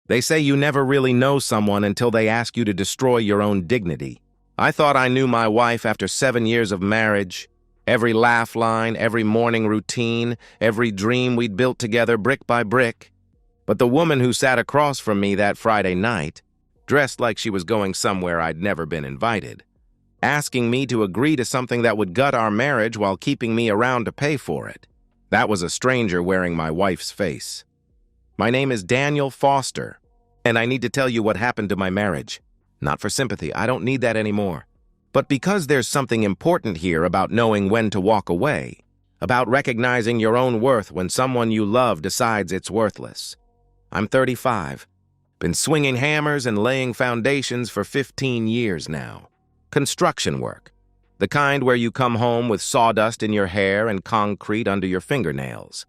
They say you never really know someone until they ask you to destroy your own dignity. I thought I knew my wife after 7 years of marriage. Every laugh line, every morning routine, every dream we'd built together brick by brick. But the woman who sat across from me that Friday night, dressed like she was going somewhere I'd never been invited, asking me to agree to something that would gut our marriage while keeping me around to pay for it. That was a stranger wearing my wife's face. My name is Daniel Foster, and I need to tell you what happened to my marriage. Not for sympathy, I don't need that anymore. But because there's something important here about knowing when to walk away, about recognizing your own worth when someone you love decides it's worthless. I'm 35, been swinging hammers and laying foundations for 15 years now. Construction work, the kind where you come home with sawdust in your hair and concrete under your fingernails.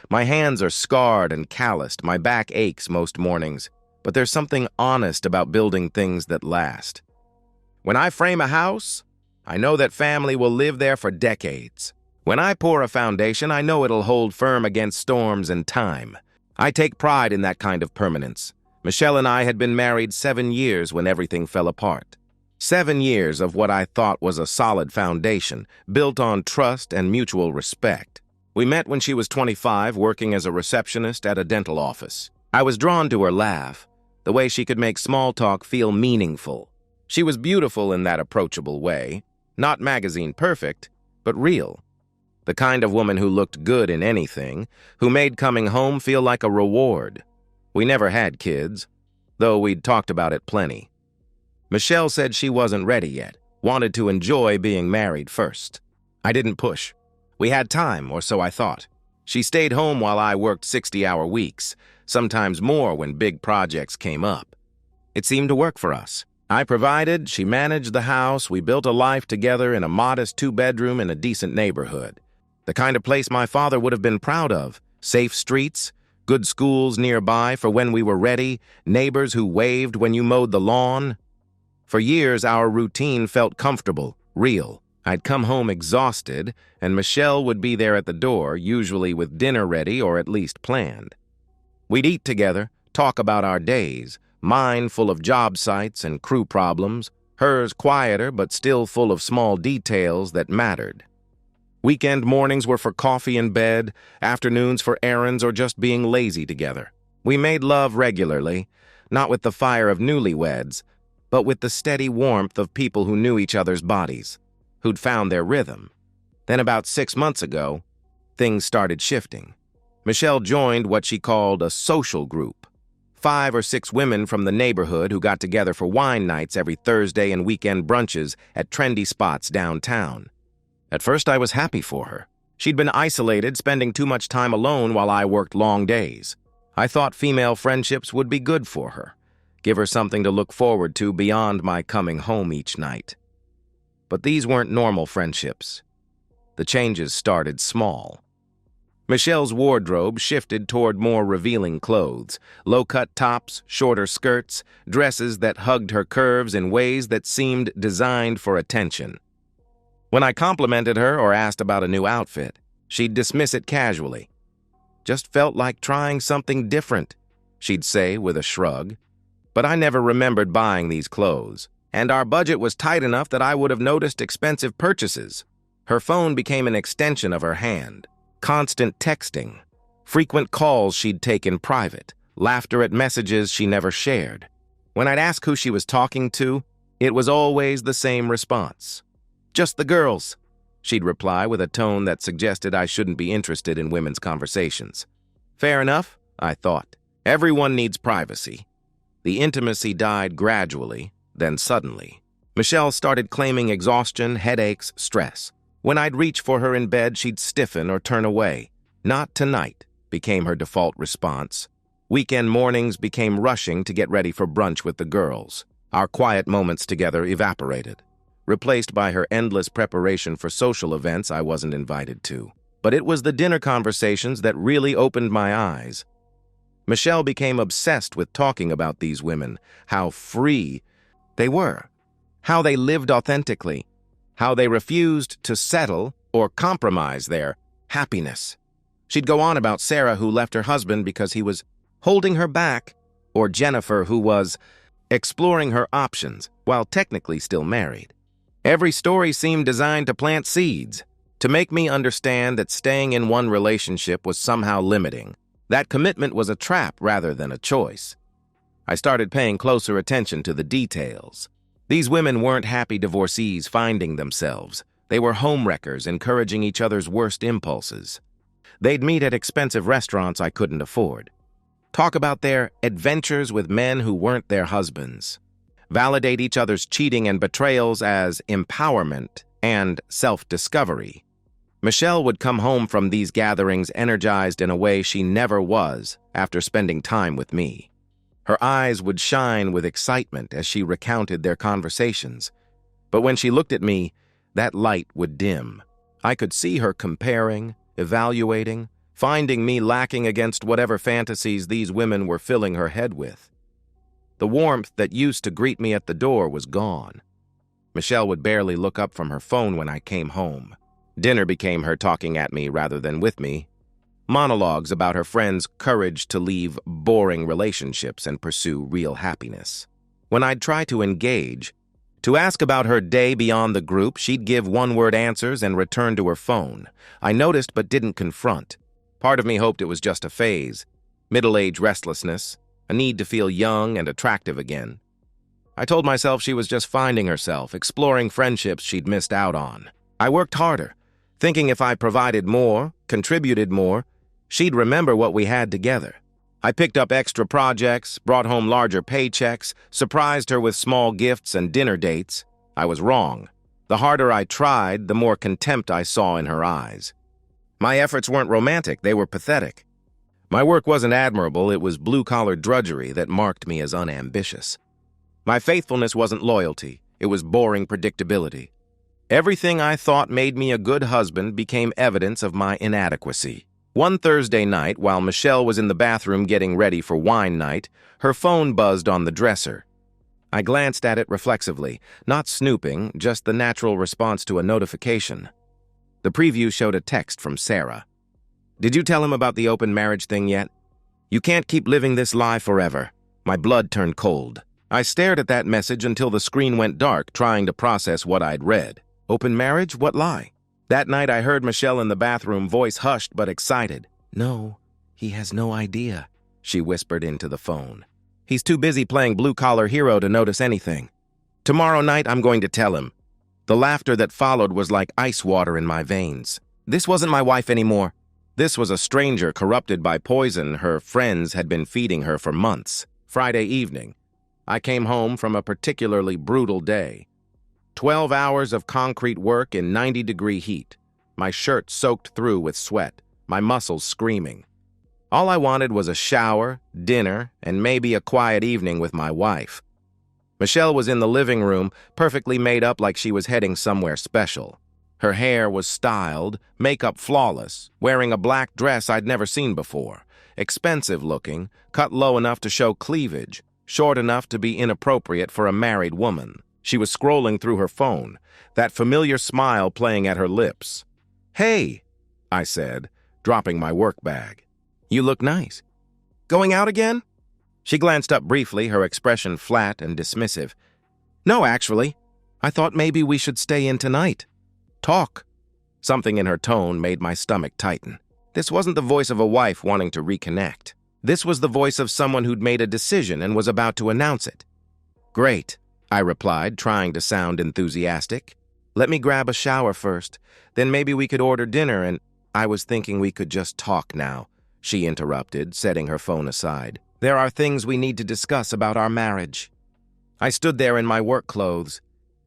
My hands are scarred and calloused, my back aches most mornings, but there's something honest about building things that last. When I frame a house, I know that family will live there for decades. When I pour a foundation, I know it'll hold firm against storms and time. I take pride in that kind of permanence. Michelle and I had been married 7 years when everything fell apart. 7 years of what I thought was a solid foundation, built on trust and mutual respect. We met when she was 25, working as a receptionist at a dental office. I was drawn to her laugh, the way she could make small talk feel meaningful. She was beautiful in that approachable way, not magazine perfect, but real. The kind of woman who looked good in anything, who made coming home feel like a reward. We never had kids, though we'd talked about it plenty. Michelle said she wasn't ready yet, wanted to enjoy being married first. I didn't push. We had time, or so I thought. She stayed home while I worked 60-hour weeks, sometimes more when big projects came up. It seemed to work for us. I provided, she managed the house, we built a life together in a modest 2-bedroom in a decent neighborhood. The kind of place my father would have been proud of. Safe streets, good schools nearby for when we were ready, neighbors who waved when you mowed the lawn. For years, our routine felt comfortable, real. I'd come home exhausted, and Michelle would be there at the door, usually with dinner ready or at least planned. We'd eat together, talk about our days, mine full of job sites and crew problems, hers quieter but still full of small details that mattered. Weekend mornings were for coffee in bed, afternoons for errands or just being lazy together. We made love regularly, not with the fire of newlyweds, but with the steady warmth of people who knew each other's bodies, who'd found their rhythm. Then about 6 months ago, things started shifting. Michelle joined what she called a social group. 5 or 6 women from the neighborhood who got together for wine nights every Thursday and weekend brunches at trendy spots downtown. At first, I was happy for her. She'd been isolated, spending too much time alone while I worked long days. I thought female friendships would be good for her, give her something to look forward to beyond my coming home each night. But these weren't normal friendships. The changes started small. Michelle's wardrobe shifted toward more revealing clothes, low-cut tops, shorter skirts, dresses that hugged her curves in ways that seemed designed for attention. When I complimented her or asked about a new outfit, she'd dismiss it casually. "Just felt like trying something different," she'd say with a shrug. But I never remembered buying these clothes, and our budget was tight enough that I would have noticed expensive purchases. Her phone became an extension of her hand. Constant texting, frequent calls she'd take in private, laughter at messages she never shared. When I'd ask who she was talking to, it was always the same response. "Just the girls," she'd reply with a tone that suggested I shouldn't be interested in women's conversations. Fair enough, I thought. Everyone needs privacy. The intimacy died gradually, then suddenly. Michelle started claiming exhaustion, headaches, stress. When I'd reach for her in bed, she'd stiffen or turn away. "Not tonight," became her default response. Weekend mornings became rushing to get ready for brunch with the girls. Our quiet moments together evaporated, replaced by her endless preparation for social events I wasn't invited to. But it was the dinner conversations that really opened my eyes. Michelle became obsessed with talking about these women, how free they were, how they lived authentically, how they refused to settle or compromise their happiness. She'd go on about Sarah, who left her husband because he was holding her back, or Jennifer, who was exploring her options while technically still married. Every story seemed designed to plant seeds, to make me understand that staying in one relationship was somehow limiting, that commitment was a trap rather than a choice. I started paying closer attention to the details. These women weren't happy divorcees finding themselves. They were homewreckers encouraging each other's worst impulses. They'd meet at expensive restaurants I couldn't afford. Talk about their adventures with men who weren't their husbands. Validate each other's cheating and betrayals as empowerment and self-discovery. Michelle would come home from these gatherings energized in a way she never was after spending time with me. Her eyes would shine with excitement as she recounted their conversations. But when she looked at me, that light would dim. I could see her comparing, evaluating, finding me lacking against whatever fantasies these women were filling her head with. The warmth that used to greet me at the door was gone. Michelle would barely look up from her phone when I came home. Dinner became her talking at me rather than with me. Monologues about her friends' courage to leave boring relationships and pursue real happiness. When I'd try to engage, to ask about her day beyond the group, she'd give one-word answers and return to her phone. I noticed but didn't confront. Part of me hoped it was just a phase, middle-age restlessness, a need to feel young and attractive again. I told myself she was just finding herself, exploring friendships she'd missed out on. I worked harder, thinking if I provided more, contributed more, she'd remember what we had together. I picked up extra projects, brought home larger paychecks, surprised her with small gifts and dinner dates. I was wrong. The harder I tried, the more contempt I saw in her eyes. My efforts weren't romantic, they were pathetic. My work wasn't admirable, it was blue-collar drudgery that marked me as unambitious. My faithfulness wasn't loyalty, it was boring predictability. Everything I thought made me a good husband became evidence of my inadequacy. One Thursday night, while Michelle was in the bathroom getting ready for wine night, her phone buzzed on the dresser. I glanced at it reflexively, not snooping, just the natural response to a notification. The preview showed a text from Sarah. "Did you tell him about the open marriage thing yet? You can't keep living this lie forever." My blood turned cold. I stared at that message until the screen went dark, trying to process what I'd read. Open marriage? What lie? That night I heard Michelle in the bathroom, voice hushed but excited. "No, he has no idea," she whispered into the phone. "He's too busy playing blue-collar hero to notice anything. Tomorrow night I'm going to tell him." The laughter that followed was like ice water in my veins. This wasn't my wife anymore. This was a stranger corrupted by poison her friends had been feeding her for months. Friday evening, I came home from a particularly brutal day. 12 hours of concrete work in 90-degree heat, my shirt soaked through with sweat, my muscles screaming. All I wanted was a shower, dinner, and maybe a quiet evening with my wife. Michelle was in the living room, perfectly made up like she was heading somewhere special. Her hair was styled, makeup flawless, wearing a black dress I'd never seen before, expensive looking, cut low enough to show cleavage, short enough to be inappropriate for a married woman. She was scrolling through her phone, that familiar smile playing at her lips. "Hey," I said, dropping my work bag. "You look nice. Going out again?" She glanced up briefly, her expression flat and dismissive. "No, actually. I thought maybe we should stay in tonight. Talk." Something in her tone made my stomach tighten. This wasn't the voice of a wife wanting to reconnect. This was the voice of someone who'd made a decision and was about to announce it. "Great," I replied, trying to sound enthusiastic. "Let me grab a shower first. Then maybe we could order dinner and—" "I was thinking we could just talk now," she interrupted, setting her phone aside. "There are things we need to discuss about our marriage." I stood there in my work clothes,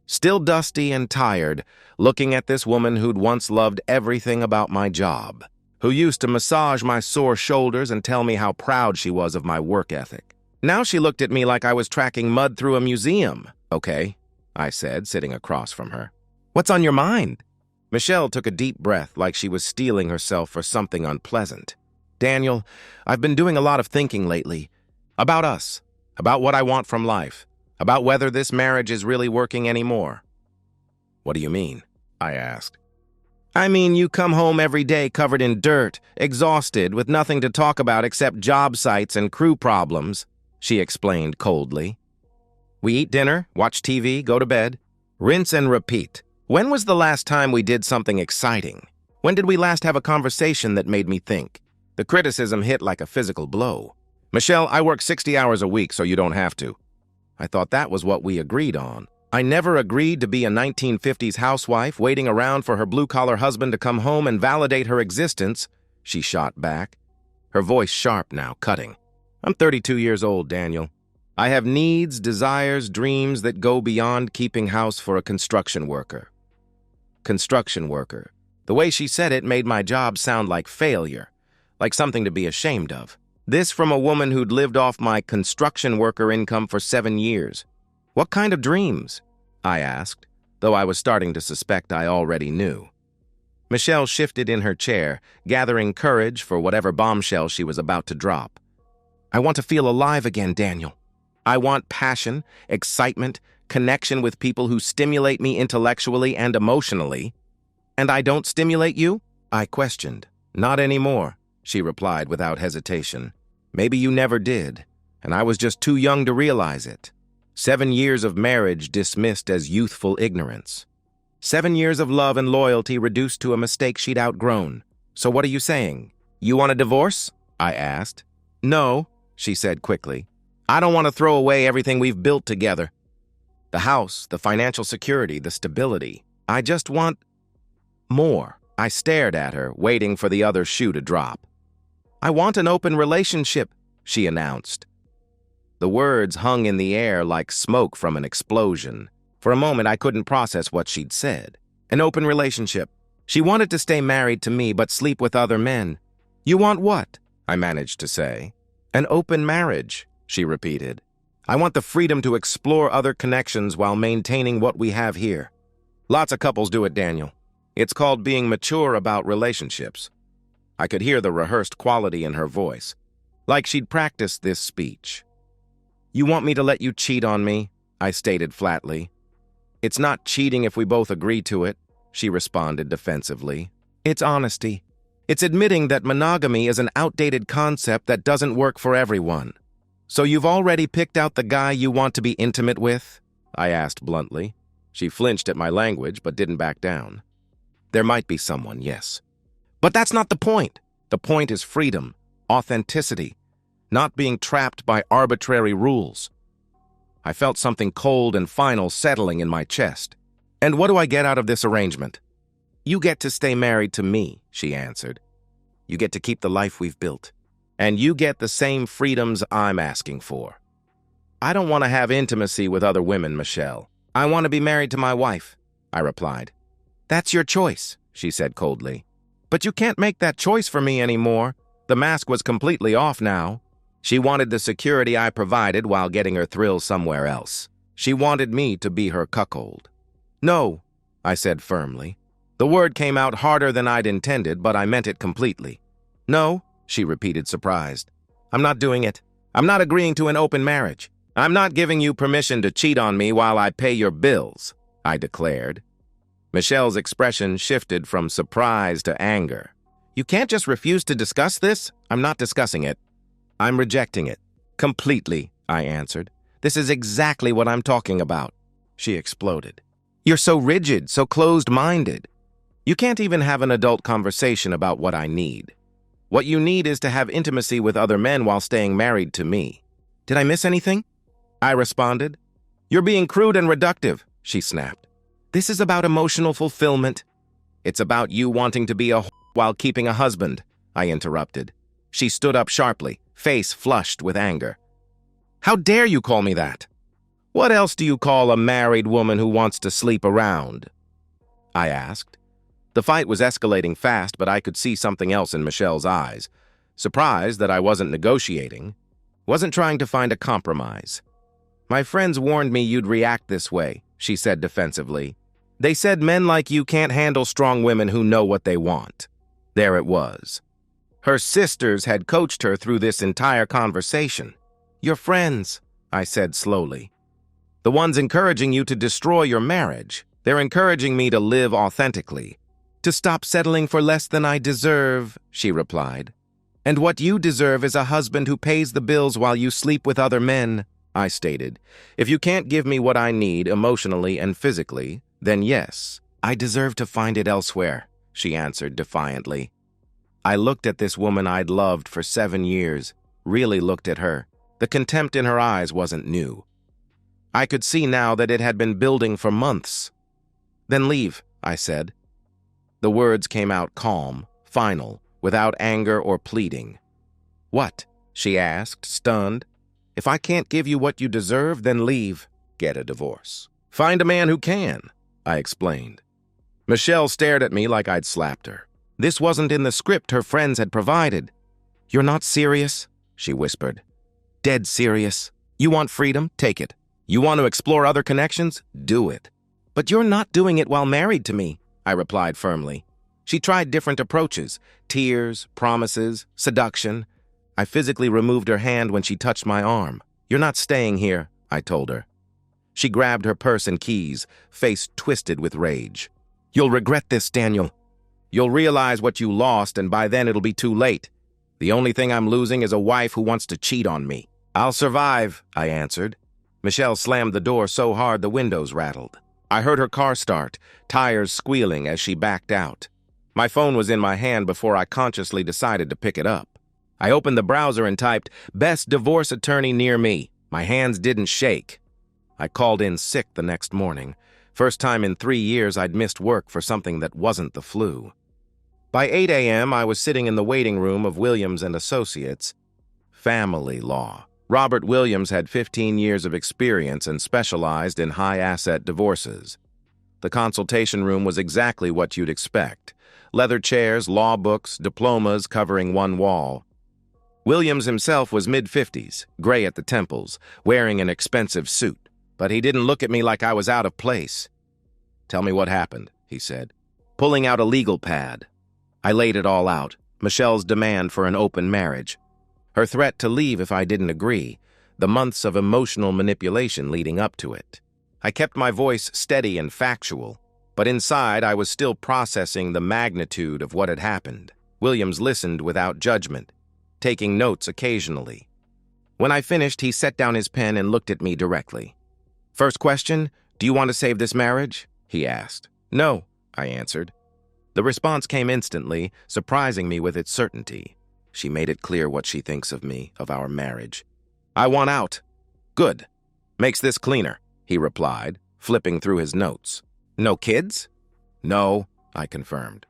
still dusty and tired, looking at this woman who'd once loved everything about my job, who used to massage my sore shoulders and tell me how proud she was of my work ethic. Now she looked at me like I was tracking mud through a museum. "Okay," I said, sitting across from her. "What's on your mind?" Michelle took a deep breath like she was steeling herself for something unpleasant. "Daniel, I've been doing a lot of thinking lately. About us, about what I want from life, about whether this marriage is really working anymore." "What do you mean?" I asked. "I mean, you come home every day covered in dirt, exhausted, with nothing to talk about except job sites and crew problems." she explained coldly. We eat dinner, watch TV, go to bed. Rinse and repeat. When was the last time we did something exciting? When did we last have a conversation that made me think? The criticism hit like a physical blow. Michelle, I work 60 hours a week, so you don't have to. I thought that was what we agreed on. I never agreed to be a 1950s housewife waiting around for her blue-collar husband to come home and validate her existence, she shot back. Her voice sharp now, cutting. I'm 32 years old, Daniel. I have needs, desires, dreams that go beyond keeping house for a construction worker. Construction worker. The way she said it made my job sound like failure, like something to be ashamed of. This from a woman who'd lived off my construction worker income for 7 years. What kind of dreams? I asked, though I was starting to suspect I already knew. Michelle shifted in her chair, gathering courage for whatever bombshell she was about to drop. I want to feel alive again, Daniel. I want passion, excitement, connection with people who stimulate me intellectually and emotionally. And I don't stimulate you? I questioned. Not anymore, she replied without hesitation. Maybe you never did, and I was just too young to realize it. 7 years of marriage dismissed as youthful ignorance. 7 years of love and loyalty reduced to a mistake she'd outgrown. So what are you saying? You want a divorce? I asked. No, she said quickly. I don't want to throw away everything we've built together. The house, the financial security, the stability. I just want more. I stared at her, waiting for the other shoe to drop. I want an open relationship, she announced. The words hung in the air like smoke from an explosion. For a moment, I couldn't process what she'd said. An open relationship. She wanted to stay married to me but sleep with other men. You want what? I managed to say. An open marriage, she repeated. I want the freedom to explore other connections while maintaining what we have here. Lots of couples do it, Daniel. It's called being mature about relationships. I could hear the rehearsed quality in her voice, like she'd practiced this speech. You want me to let you cheat on me? I stated flatly. It's not cheating if we both agree to it, she responded defensively. It's honesty. It's admitting that monogamy is an outdated concept that doesn't work for everyone. So you've already picked out the guy you want to be intimate with? I asked bluntly. She flinched at my language but didn't back down. There might be someone, yes. But that's not the point. The point is freedom, authenticity, not being trapped by arbitrary rules. I felt something cold and final settling in my chest. And what do I get out of this arrangement? You get to stay married to me, she answered. You get to keep the life we've built. And you get the same freedoms I'm asking for. I don't want to have intimacy with other women, Michelle. I want to be married to my wife, I replied. That's your choice, she said coldly. But you can't make that choice for me anymore. The mask was completely off now. She wanted the security I provided while getting her thrill somewhere else. She wanted me to be her cuckold. No, I said firmly. The word came out harder than I'd intended, but I meant it completely. No, she repeated, surprised. I'm not doing it. I'm not agreeing to an open marriage. I'm not giving you permission to cheat on me while I pay your bills, I declared. Michelle's expression shifted from surprise to anger. You can't just refuse to discuss this? I'm not discussing it. I'm rejecting it. Completely, I answered. This is exactly what I'm talking about. She exploded. You're so rigid, so closed-minded. You can't even have an adult conversation about what I need. What you need is to have intimacy with other men while staying married to me. Did I miss anything? I responded. You're being crude and reductive, she snapped. This is about emotional fulfillment. It's about you wanting to be a while keeping a husband, I interrupted. She stood up sharply, face flushed with anger. How dare you call me that? What else do you call a married woman who wants to sleep around? I asked. The fight was escalating fast, but I could see something else in Michelle's eyes. Surprised that I wasn't negotiating, wasn't trying to find a compromise. My friends warned me you'd react this way, she said defensively. They said men like you can't handle strong women who know what they want. There it was. Her sisters had coached her through this entire conversation. Your friends, I said slowly. The ones encouraging you to destroy your marriage. They're encouraging me to live authentically. To stop settling for less than I deserve, she replied. "And what you deserve is a husband who pays the bills while you sleep with other men," I stated. "If you can't give me what I need emotionally and physically, then yes, I deserve to find it elsewhere," she answered defiantly. I looked at this woman I'd loved for 7 years, really looked at her. The contempt in her eyes wasn't new. I could see now that it had been building for months. "Then leave," I said. The words came out calm, final, without anger or pleading. "What?" she asked, stunned. "If I can't give you what you deserve, then leave. Get a divorce. Find a man who can," I explained. Michelle stared at me like I'd slapped her. This wasn't in the script her friends had provided. "You're not serious?" she whispered. "Dead serious. You want freedom? Take it. You want to explore other connections? Do it." "But you're not doing it while married to me," I replied firmly. She tried different approaches: tears, promises, seduction. I physically removed her hand when she touched my arm. "You're not staying here," I told her. She grabbed her purse and keys, face twisted with rage. "You'll regret this, Daniel. You'll realize what you lost, and by then it'll be too late. The only thing I'm losing is a wife who wants to cheat on me." "I'll survive," I answered. Michelle slammed the door so hard the windows rattled. I heard her car start, tires squealing as she backed out. My phone was in my hand before I consciously decided to pick it up. I opened the browser and typed, "Best divorce attorney near me." My hands didn't shake. I called in sick the next morning. First time in 3 years I'd missed work for something that wasn't the flu. By 8 a.m., I was sitting in the waiting room of Williams & Associates. Family law. Robert Williams had 15 years of experience and specialized in high-asset divorces. The consultation room was exactly what you'd expect. Leather chairs, law books, diplomas covering one wall. Williams himself was mid-50s, gray at the temples, wearing an expensive suit. But he didn't look at me like I was out of place. "Tell me what happened," he said, pulling out a legal pad. I laid it all out. Michelle's demand for an open marriage, her threat to leave if I didn't agree, the months of emotional manipulation leading up to it. I kept my voice steady and factual, but inside I was still processing the magnitude of what had happened. Williams listened without judgment, taking notes occasionally. When I finished, he set down his pen and looked at me directly. "First question, do you want to save this marriage?" he asked. "No," I answered. The response came instantly, surprising me with its certainty. She made it clear what she thinks of me, of our marriage. "I want out." "Good. Makes this cleaner," he replied, flipping through his notes. "No kids?" "No," I confirmed.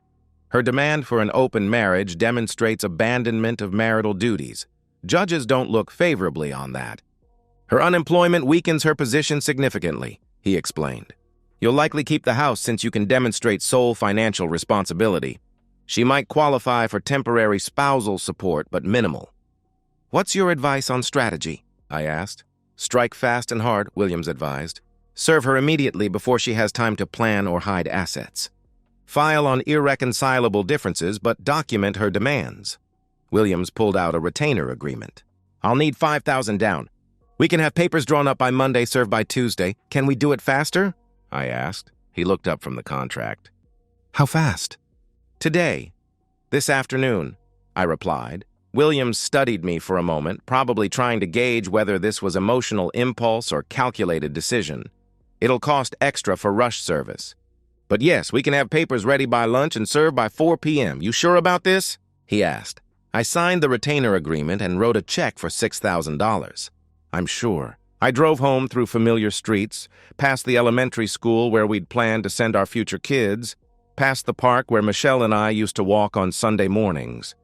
Her demand for an open marriage demonstrates abandonment of marital duties. Judges don't look favorably on that. "Her unemployment weakens her position significantly," he explained. "You'll likely keep the house since you can demonstrate sole financial responsibility. She might qualify for temporary spousal support, but minimal." "What's your advice on strategy?" I asked. "Strike fast and hard," Williams advised. "Serve her immediately before she has time to plan or hide assets. File on irreconcilable differences, but document her demands." Williams pulled out a retainer agreement. "I'll need $5,000 down. We can have papers drawn up by Monday, served by Tuesday. Can we do it faster?" I asked. He looked up from the contract. "How fast?" "Today. This afternoon," I replied. Williams studied me for a moment, probably trying to gauge whether this was emotional impulse or calculated decision. "It'll cost extra for rush service. But yes, we can have papers ready by lunch and served by 4 p.m. You sure about this?" he asked. I signed the retainer agreement and wrote a check for $6,000. "I'm sure." I drove home through familiar streets, past the elementary school where we'd planned to send our future kids, past the park where Michelle and I used to walk on Sunday mornings.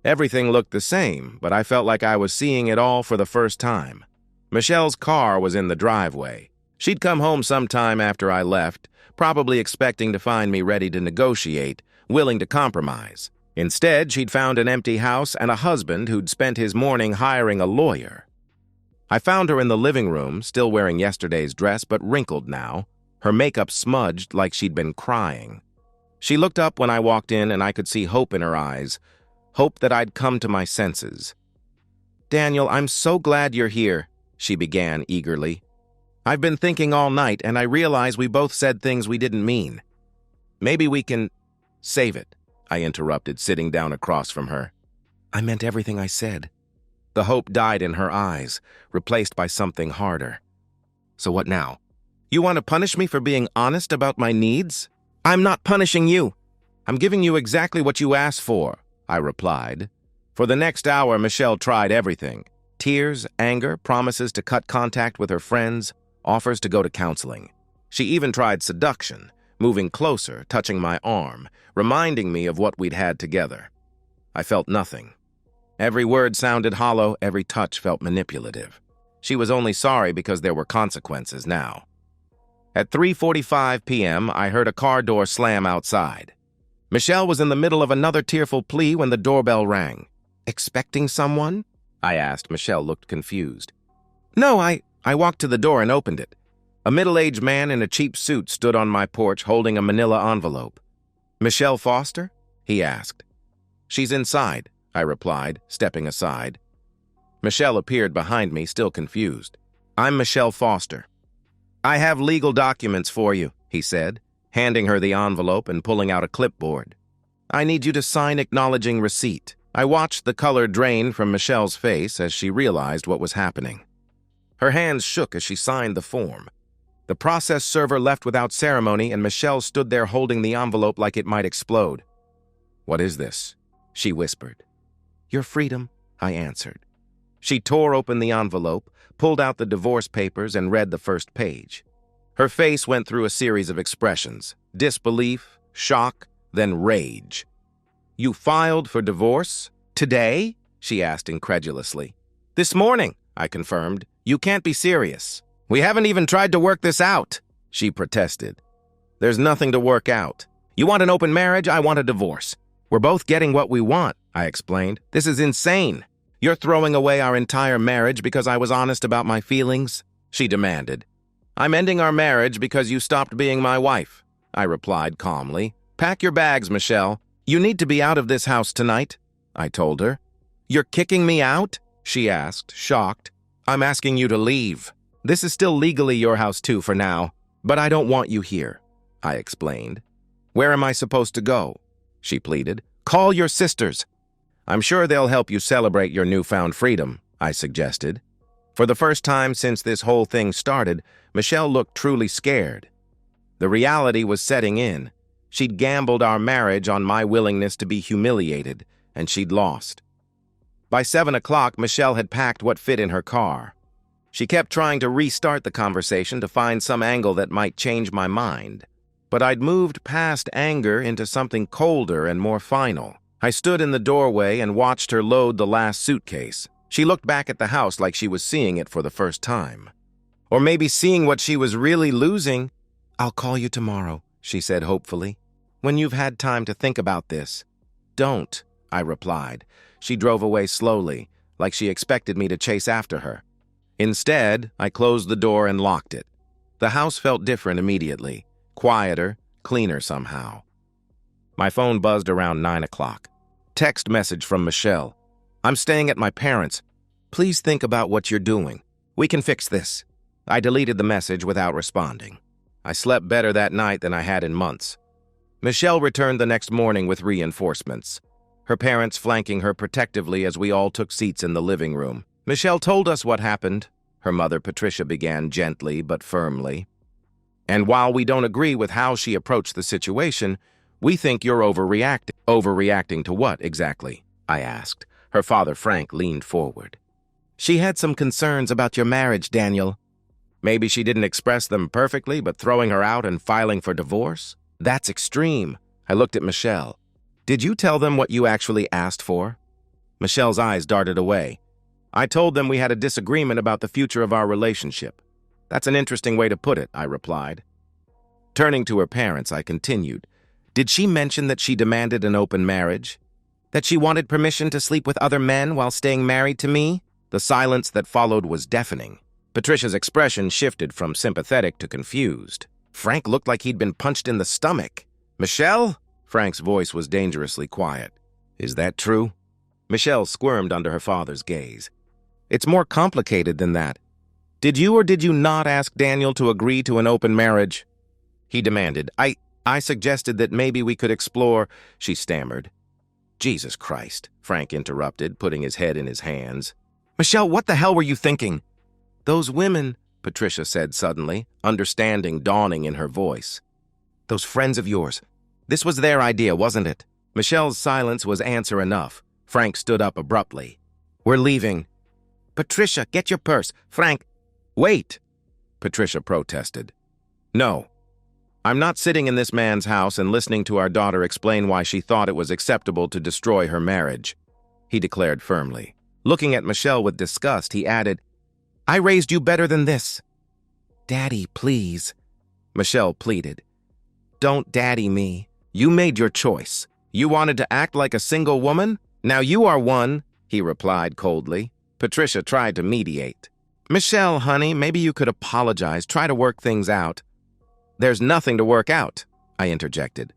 Everything looked the same, but I felt like I was seeing it all for the first time. Michelle's car was in the driveway. She'd come home sometime after I left, probably expecting to find me ready to negotiate, willing to compromise. Instead, she'd found an empty house and a husband who'd spent his morning hiring a lawyer. I found her in the living room, still wearing yesterday's dress, but wrinkled now, her makeup smudged like she'd been crying. She looked up when I walked in, and I could see hope in her eyes, hope that I'd come to my senses. "Daniel, I'm so glad you're here," she began eagerly. "I've been thinking all night, and I realize we both said things we didn't mean. Maybe we can save it," I interrupted, sitting down across from her. I meant everything I said. The hope died in her eyes, replaced by something harder. So what now? You want to punish me for being honest about my needs? I'm not punishing you. I'm giving you exactly what you asked for, I replied. For the next hour, Michelle tried everything. Tears, anger, promises to cut contact with her friends, offers to go to counseling. She even tried seduction, moving closer, touching my arm, reminding me of what we'd had together. I felt nothing. Every word sounded hollow, every touch felt manipulative. She was only sorry because there were consequences now. At 3:45 p.m., I heard a car door slam outside. Michelle was in the middle of another tearful plea when the doorbell rang. Expecting someone? I asked. Michelle looked confused. No, I walked to the door and opened it. A middle-aged man in a cheap suit stood on my porch holding a manila envelope. Michelle Foster? He asked. She's inside, I replied, stepping aside. Michelle appeared behind me, still confused. I'm Michelle Foster. I have legal documents for you, he said, handing her the envelope and pulling out a clipboard. I need you to sign acknowledging receipt. I watched the color drain from Michelle's face as she realized what was happening. Her hands shook as she signed the form. The process server left without ceremony, and Michelle stood there holding the envelope like it might explode. What is this? She whispered. Your freedom, I answered. She tore open the envelope, pulled out the divorce papers, and read the first page. Her face went through a series of expressions: disbelief, shock, then rage. You filed for divorce? Today? She asked incredulously. This morning, I confirmed. You can't be serious. We haven't even tried to work this out, she protested. There's nothing to work out. You want an open marriage, I want a divorce. We're both getting what we want, I explained. This is insane. You're throwing away our entire marriage because I was honest about my feelings, she demanded. I'm ending our marriage because you stopped being my wife, I replied calmly. Pack your bags, Michelle. You need to be out of this house tonight, I told her. You're kicking me out? She asked, shocked. I'm asking you to leave. This is still legally your house too for now, but I don't want you here, I explained. Where am I supposed to go? She pleaded. Call your sisters. I'm sure they'll help you celebrate your newfound freedom, I suggested. For the first time since this whole thing started, Michelle looked truly scared. The reality was setting in. She'd gambled our marriage on my willingness to be humiliated, and she'd lost. By 7 o'clock, Michelle had packed what fit in her car. She kept trying to restart the conversation to find some angle that might change my mind. But I'd moved past anger into something colder and more final. I stood in the doorway and watched her load the last suitcase. She looked back at the house like she was seeing it for the first time. Or maybe seeing what she was really losing. I'll call you tomorrow, she said hopefully, when you've had time to think about this. Don't, I replied. She drove away slowly, like she expected me to chase after her. Instead, I closed the door and locked it. The house felt different immediately, quieter, cleaner somehow. My phone buzzed around 9 o'clock. Text message from Michelle. I'm staying at my parents'. Please think about what you're doing. We can fix this. I deleted the message without responding. I slept better that night than I had in months. Michelle returned the next morning with reinforcements, her parents flanking her protectively as we all took seats in the living room. Michelle told us what happened, her mother Patricia began gently but firmly. And while we don't agree with how she approached the situation, we think you're overreacting. Overreacting to what, exactly? I asked. Her father, Frank, leaned forward. She had some concerns about your marriage, Daniel. Maybe she didn't express them perfectly, but throwing her out and filing for divorce? That's extreme. I looked at Michelle. Did you tell them what you actually asked for? Michelle's eyes darted away. I told them we had a disagreement about the future of our relationship. That's an interesting way to put it, I replied. Turning to her parents, I continued. Did she mention that she demanded an open marriage? That she wanted permission to sleep with other men while staying married to me? The silence that followed was deafening. Patricia's expression shifted from sympathetic to confused. Frank looked like he'd been punched in the stomach. Michelle? Frank's voice was dangerously quiet. Is that true? Michelle squirmed under her father's gaze. It's more complicated than that. Did you or did you not ask Daniel to agree to an open marriage? He demanded. I suggested that maybe we could explore, she stammered. Jesus Christ, Frank interrupted, putting his head in his hands. Michelle, what the hell were you thinking? Those women, Patricia said suddenly, understanding dawning in her voice. Those friends of yours. This was their idea, wasn't it? Michelle's silence was answer enough. Frank stood up abruptly. We're leaving. Patricia, get your purse. Frank, wait, Patricia protested. No. I'm not sitting in this man's house and listening to our daughter explain why she thought it was acceptable to destroy her marriage, he declared firmly. Looking at Michelle with disgust, he added, I raised you better than this. Daddy, please, Michelle pleaded. Don't daddy me. You made your choice. You wanted to act like a single woman? Now you are one, he replied coldly. Patricia tried to mediate. Michelle, honey, maybe you could apologize, try to work things out. There's nothing to work out, I interjected.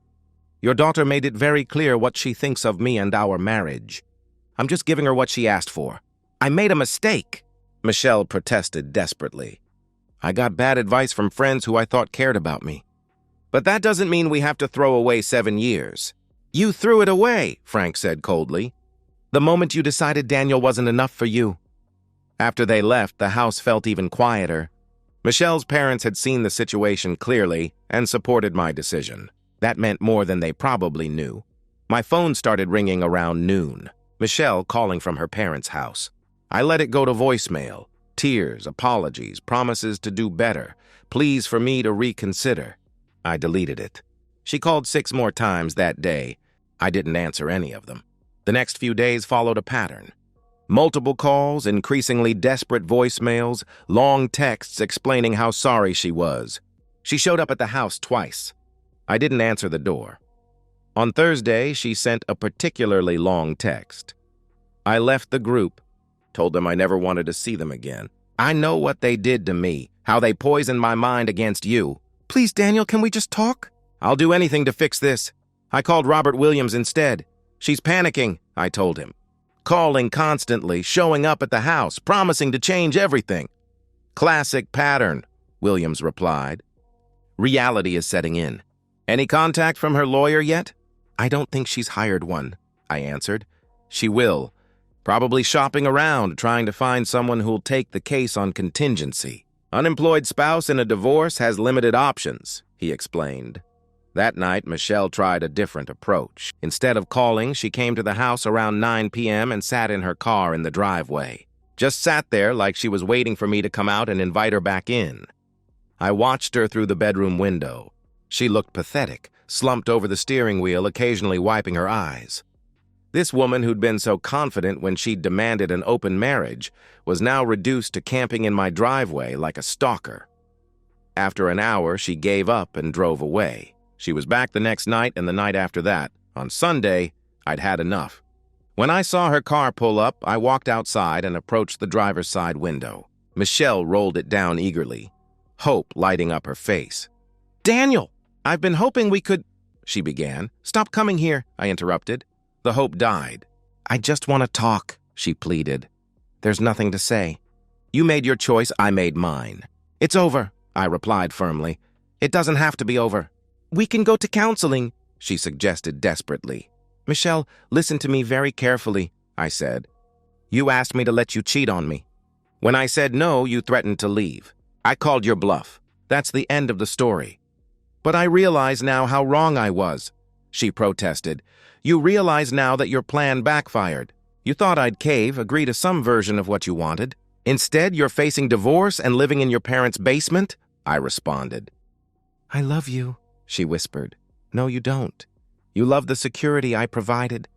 Your daughter made it very clear what she thinks of me and our marriage. I'm just giving her what she asked for. I made a mistake, Michelle protested desperately. I got bad advice from friends who I thought cared about me. But that doesn't mean we have to throw away 7 years. You threw it away, Frank said coldly. The moment you decided Daniel wasn't enough for you. After they left, the house felt even quieter. Michelle's parents had seen the situation clearly and supported my decision. That meant more than they probably knew. My phone started ringing around noon. Michelle calling from her parents' house. I let it go to voicemail. Tears, apologies, promises to do better, pleas for me to reconsider. I deleted it. She called 6 more times that day. I didn't answer any of them. The next few days followed a pattern. Multiple calls, increasingly desperate voicemails, long texts explaining how sorry she was. She showed up at the house twice. I didn't answer the door. On Thursday, she sent a particularly long text. I left the group, told them I never wanted to see them again. I know what they did to me, how they poisoned my mind against you. Please, Daniel, can we just talk? I'll do anything to fix this. I called Robert Williams instead. She's panicking, I told him. Calling constantly, showing up at the house, promising to change everything. Classic pattern, Williams replied. Reality is setting in. Any contact from her lawyer yet? I don't think she's hired one, I answered. She will. Probably shopping around, trying to find someone who'll take the case on contingency. Unemployed spouse in a divorce has limited options, he explained. That night, Michelle tried a different approach. Instead of calling, she came to the house around 9 p.m. and sat in her car in the driveway. Just sat there like she was waiting for me to come out and invite her back in. I watched her through the bedroom window. She looked pathetic, slumped over the steering wheel, occasionally wiping her eyes. This woman who'd been so confident when she'd demanded an open marriage was now reduced to camping in my driveway like a stalker. After an hour, she gave up and drove away. She was back the next night and the night after that. On Sunday, I'd had enough. When I saw her car pull up, I walked outside and approached the driver's side window. Michelle rolled it down eagerly, hope lighting up her face. Daniel, I've been hoping we could, she began. Stop coming here, I interrupted. The hope died. I just want to talk, she pleaded. There's nothing to say. You made your choice, I made mine. It's over, I replied firmly. It doesn't have to be over. We can go to counseling, she suggested desperately. Michelle, listen to me very carefully, I said. You asked me to let you cheat on me. When I said no, you threatened to leave. I called your bluff. That's the end of the story. But I realize now how wrong I was, she protested. You realize now that your plan backfired. You thought I'd cave, agree to some version of what you wanted. Instead, you're facing divorce and living in your parents' basement, I responded. I love you, she whispered. No, you don't. You love the security I provided.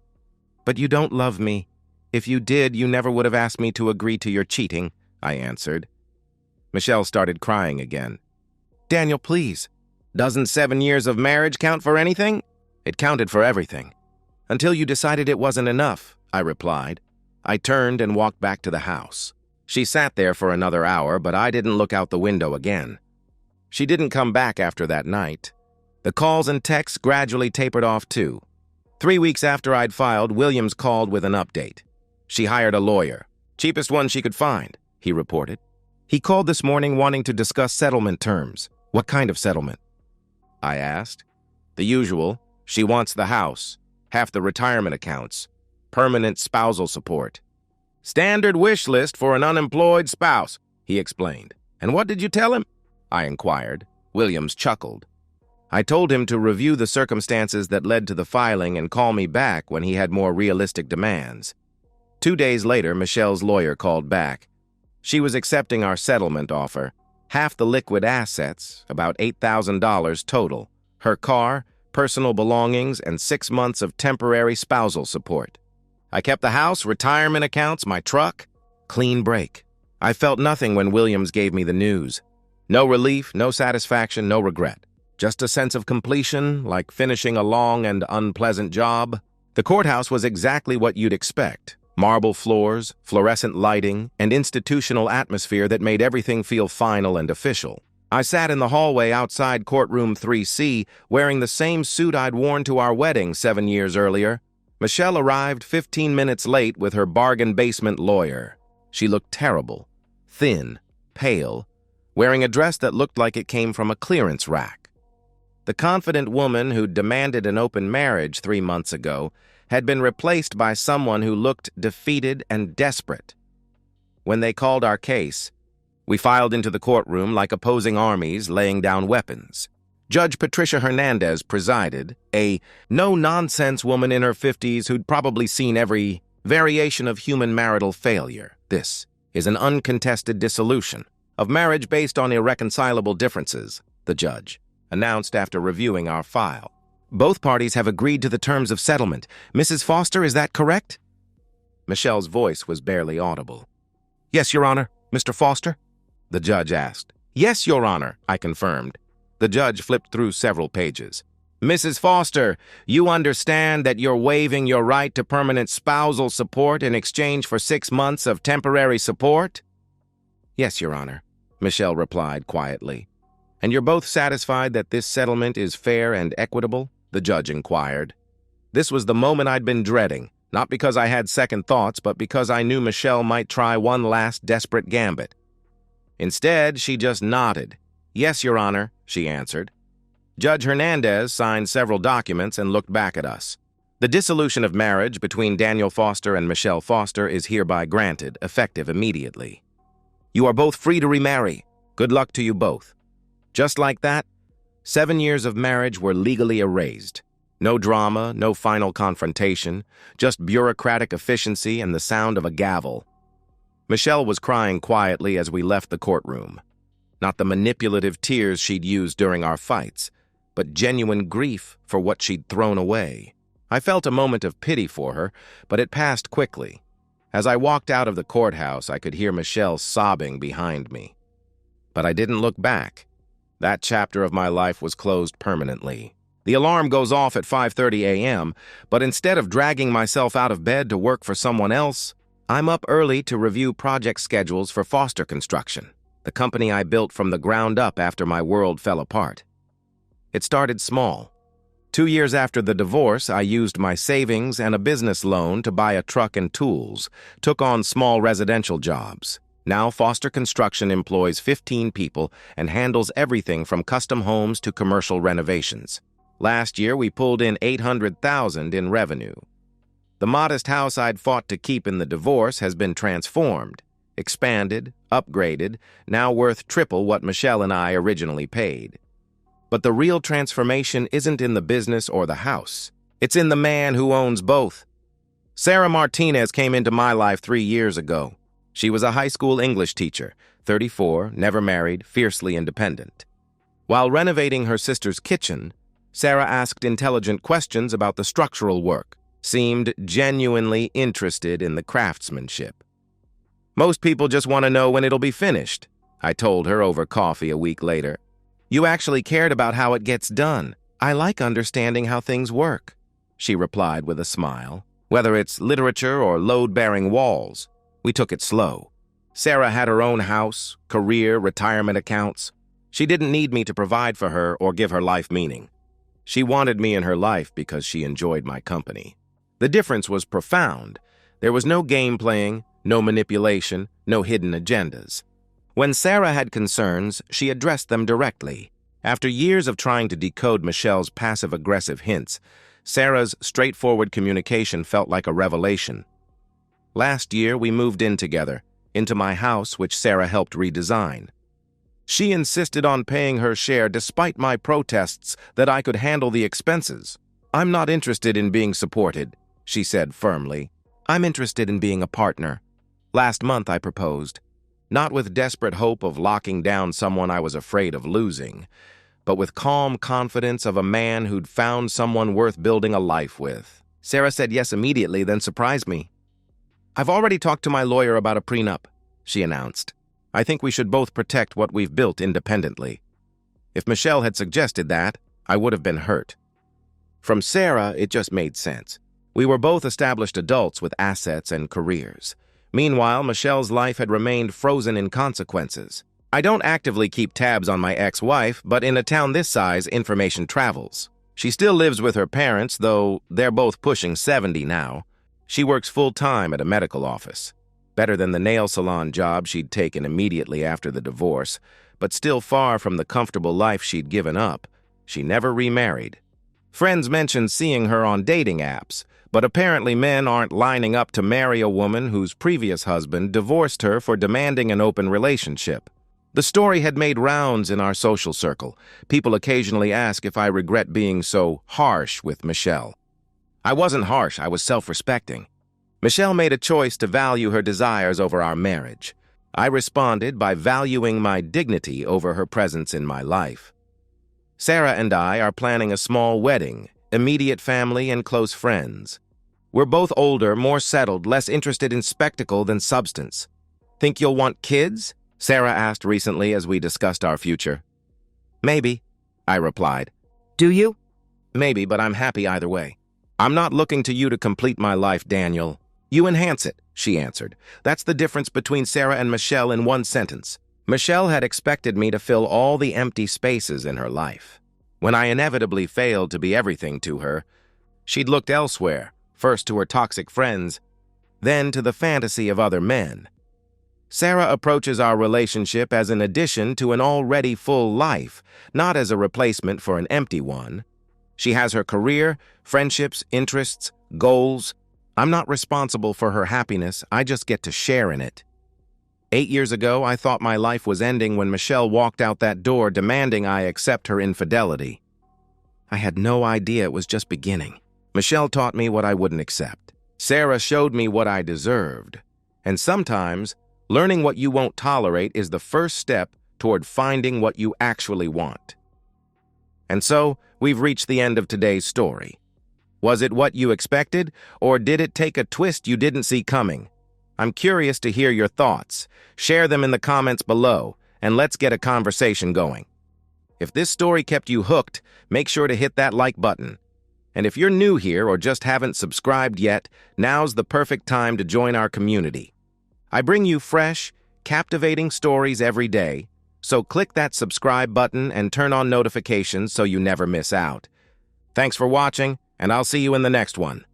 But you don't love me. If you did, you never would have asked me to agree to your cheating, I answered. Michelle started crying again. Daniel, please. Doesn't 7 years of marriage count for anything? It counted for everything. Until you decided it wasn't enough, I replied. I turned and walked back to the house. She sat there for another hour, but I didn't look out the window again. She didn't come back after that night. The calls and texts gradually tapered off too. 3 weeks after I'd filed, Williams called with an update. She hired a lawyer. Cheapest one she could find, he reported. He called this morning wanting to discuss settlement terms. What kind of settlement? I asked. The usual. She wants the house. half the retirement accounts, permanent spousal support. Standard wish list for an unemployed spouse, he explained. And what did you tell him? I inquired. Williams chuckled. I told him to review the circumstances that led to the filing and call me back when he had more realistic demands. 2 days later, Michelle's lawyer called back. She was accepting our settlement offer. Half the liquid assets, about $8,000 total. Her car, personal belongings, and 6 months of temporary spousal support. I kept the house, retirement accounts, my truck. Clean break. I felt nothing when Williams gave me the news. No relief, no satisfaction, no regret. Just a sense of completion, like finishing a long and unpleasant job. The courthouse was exactly what you'd expect. Marble floors, fluorescent lighting, and institutional atmosphere that made everything feel final and official. I sat in the hallway outside courtroom 3C, wearing the same suit I'd worn to our wedding 7 years earlier. Michelle arrived 15 minutes late with her bargain basement lawyer. She looked terrible, thin, pale, wearing a dress that looked like it came from a clearance rack. The confident woman who demanded an open marriage 3 months ago had been replaced by someone who looked defeated and desperate. When they called our case, we filed into the courtroom like opposing armies laying down weapons. Judge Patricia Hernandez presided, a no-nonsense woman in her 50s who'd probably seen every variation of human marital failure. This is an uncontested dissolution of marriage based on irreconcilable differences, the judge announced after reviewing our file. Both parties have agreed to the terms of settlement. Mrs. Foster, is that correct? Michelle's voice was barely audible. Yes, Your Honor. Mr. Foster? The judge asked. Yes, Your Honor, I confirmed. The judge flipped through several pages. Mrs. Foster, you understand that you're waiving your right to permanent spousal support in exchange for 6 months of temporary support? Yes, Your Honor, Michelle replied quietly. And you're both satisfied that this settlement is fair and equitable? The judge inquired. This was the moment I'd been dreading, not because I had second thoughts, but because I knew Michelle might try one last desperate gambit. Instead, she just nodded. Yes, Your Honor, she answered. Judge Hernandez signed several documents and looked back at us. The dissolution of marriage between Daniel Foster and Michelle Foster is hereby granted, effective immediately. You are both free to remarry. Good luck to you both. Just like that, 7 years of marriage were legally erased. No drama, no final confrontation, just bureaucratic efficiency and the sound of a gavel. Michelle was crying quietly as we left the courtroom. Not the manipulative tears she'd used during our fights, but genuine grief for what she'd thrown away. I felt a moment of pity for her, but it passed quickly. As I walked out of the courthouse, I could hear Michelle sobbing behind me. But I didn't look back. That chapter of my life was closed permanently. The alarm goes off at 5:30 a.m., but instead of dragging myself out of bed to work for someone else, I'm up early to review project schedules for Foster Construction, the company I built from the ground up after my world fell apart. It started small. 2 years after the divorce, I used my savings and a business loan to buy a truck and tools, took on small residential jobs. Now Foster Construction employs 15 people and handles everything from custom homes to commercial renovations. Last year, we pulled in $800,000 in revenue. The modest house I'd fought to keep in the divorce has been transformed, expanded, upgraded, now worth triple what Michelle and I originally paid. But the real transformation isn't in the business or the house. It's in the man who owns both. Sarah Martinez came into my life 3 years ago. She was a high school English teacher, 34, never married, fiercely independent. While renovating her sister's kitchen, Sarah asked intelligent questions about the structural work, seemed genuinely interested in the craftsmanship. Most people just want to know when it'll be finished, I told her over coffee a week later. You actually cared about how it gets done. I like understanding how things work, she replied with a smile. Whether it's literature or load-bearing walls, we took it slow. Sarah had her own house, career, retirement accounts. She didn't need me to provide for her or give her life meaning. She wanted me in her life because she enjoyed my company. The difference was profound. There was no game playing, no manipulation, no hidden agendas. When Sarah had concerns, she addressed them directly. After years of trying to decode Michelle's passive-aggressive hints, Sarah's straightforward communication felt like a revelation. Last year, we moved in together, into my house, which Sarah helped redesign. She insisted on paying her share despite my protests that I could handle the expenses. "I'm not interested in being supported," she said firmly. "I'm interested in being a partner." Last month, I proposed, not with desperate hope of locking down someone I was afraid of losing, but with calm confidence of a man who'd found someone worth building a life with. Sarah said yes immediately, then surprised me. "I've already talked to my lawyer about a prenup," she announced. "I think we should both protect what we've built independently." If Michelle had suggested that, I would have been hurt. From Sarah, it just made sense. We were both established adults with assets and careers. Meanwhile, Michelle's life had remained frozen in consequences. I don't actively keep tabs on my ex-wife, but in a town this size, information travels. She still lives with her parents, though they're both pushing 70 now. She works full-time at a medical office. Better than the nail salon job she'd taken immediately after the divorce, but still far from the comfortable life she'd given up. She never remarried. Friends mentioned seeing her on dating apps, but apparently men aren't lining up to marry a woman whose previous husband divorced her for demanding an open relationship. The story had made rounds in our social circle. People occasionally ask if I regret being so harsh with Michelle. I wasn't harsh, I was self-respecting. Michelle made a choice to value her desires over our marriage. I responded by valuing my dignity over her presence in my life. Sarah and I are planning a small wedding, immediate family and close friends. We're both older, more settled, less interested in spectacle than substance. "Think you'll want kids?" Sarah asked recently as we discussed our future. "Maybe," I replied. Do you? "Maybe, but I'm happy either way. I'm not looking to you to complete my life, Daniel. You enhance it," she answered. That's the difference between Sarah and Michelle in one sentence. Michelle had expected me to fill all the empty spaces in her life. When I inevitably failed to be everything to her, she'd looked elsewhere, first to her toxic friends, then to the fantasy of other men. Sarah approaches our relationship as an addition to an already full life, not as a replacement for an empty one. She has her career, friendships, interests, goals. I'm not responsible for her happiness, I just get to share in it. 8 years ago, I thought my life was ending when Michelle walked out that door demanding I accept her infidelity. I had no idea it was just beginning. Michelle taught me what I wouldn't accept. Sarah showed me what I deserved. And sometimes, learning what you won't tolerate is the first step toward finding what you actually want. And so, we've reached the end of today's story. Was it what you expected, or did it take a twist you didn't see coming? I'm curious to hear your thoughts. Share them in the comments below, and let's get a conversation going. If this story kept you hooked, make sure to hit that like button. And if you're new here or just haven't subscribed yet, now's the perfect time to join our community. I bring you fresh, captivating stories every day, so click that subscribe button and turn on notifications so you never miss out. Thanks for watching, and I'll see you in the next one.